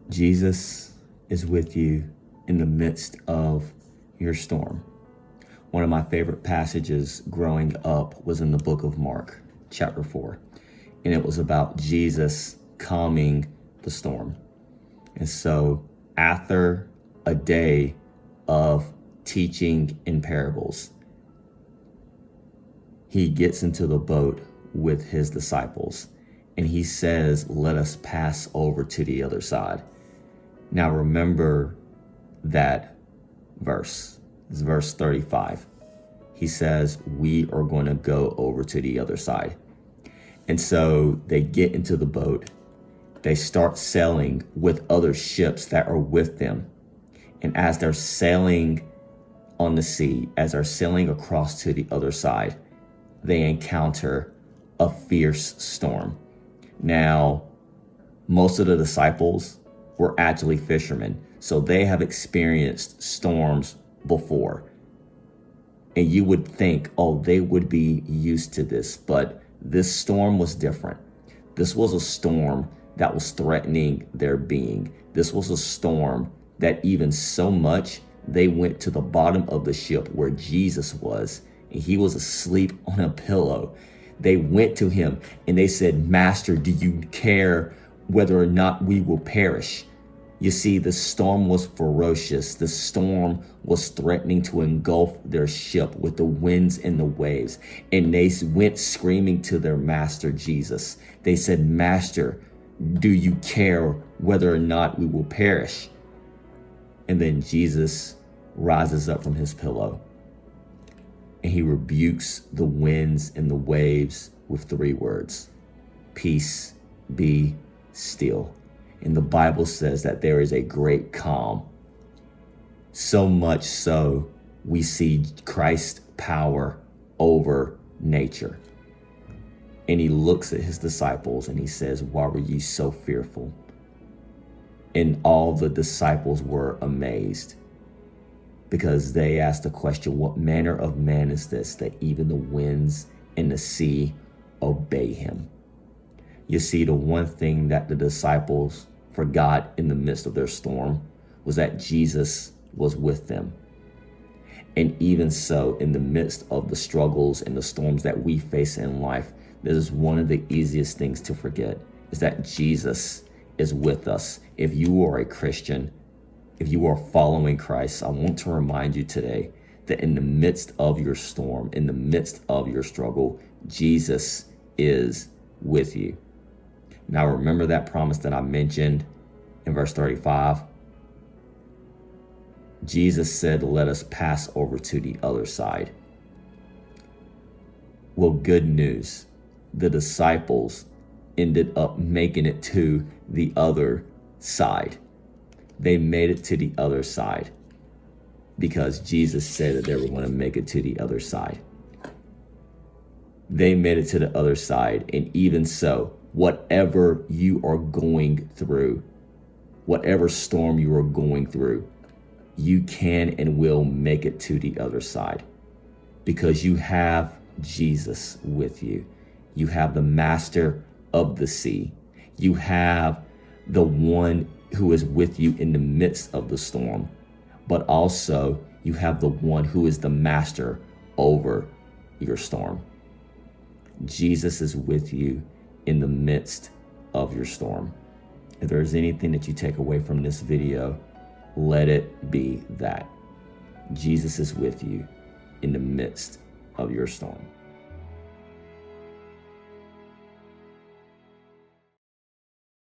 Jesus is with you in the midst of your storm. One of my favorite passages growing up was in the book of Mark, chapter 4, and it was about Jesus calming the storm. And so after a day of teaching in parables, he gets into the boat with his disciples and he says, "Let us pass over to the other side." Now remember that verse. It's verse 35. He says, we are going to go over to the other side. And so they get into the boat. They start sailing with other ships that are with them. And as they're sailing on the sea, as they're sailing across to the other side, they encounter a fierce storm. Now, most of the disciples were actually fishermen, so they have experienced storms before. And you would think, oh, they would be used to this, but this storm was different. This was a storm that was threatening their being. This was a storm that even so much they went to the bottom of the ship where Jesus was, and he was asleep on a pillow. They went to him and they said, "Master, do you care whether or not we will perish?" You see, the storm was ferocious. The storm was threatening to engulf their ship with the winds and the waves. And they went screaming to their master, Jesus. They said, "Master, do you care whether or not we will perish?" And then Jesus rises up from his pillow and he rebukes the winds and the waves with 3 words: "Peace, be still." And the Bible says that there is a great calm. So much so, we see Christ's power over nature. And he looks at his disciples and he says, "Why were you so fearful?" And all the disciples were amazed because they asked the question, "What manner of man is this that even the winds and the sea obey him?" You see, the one thing that the disciples forgot in the midst of their storm was that Jesus was with them. And even so, in the midst of the struggles and the storms that we face in life, this is one of the easiest things to forget, is that Jesus is with us. If you are a Christian, if you are following Christ, I want to remind you today that in the midst of your storm, in the midst of your struggle, Jesus is with you. Now, remember that promise that I mentioned in verse 35? Jesus said, "Let us pass over to the other side." Well, good news. The disciples ended up making it to the other side. They made it to the other side because Jesus said that they were going to make it to the other side. They made it to the other side, and even so, whatever you are going through, whatever storm you are going through, you can and will make it to the other side because you have Jesus with you. You have the master of the sea. You have the one who is with you in the midst of the storm, but also you have the one who is the master over your storm. Jesus is with you in the midst of your storm. If there's anything that you take away from this video, let it be that Jesus is with you in the midst of your storm.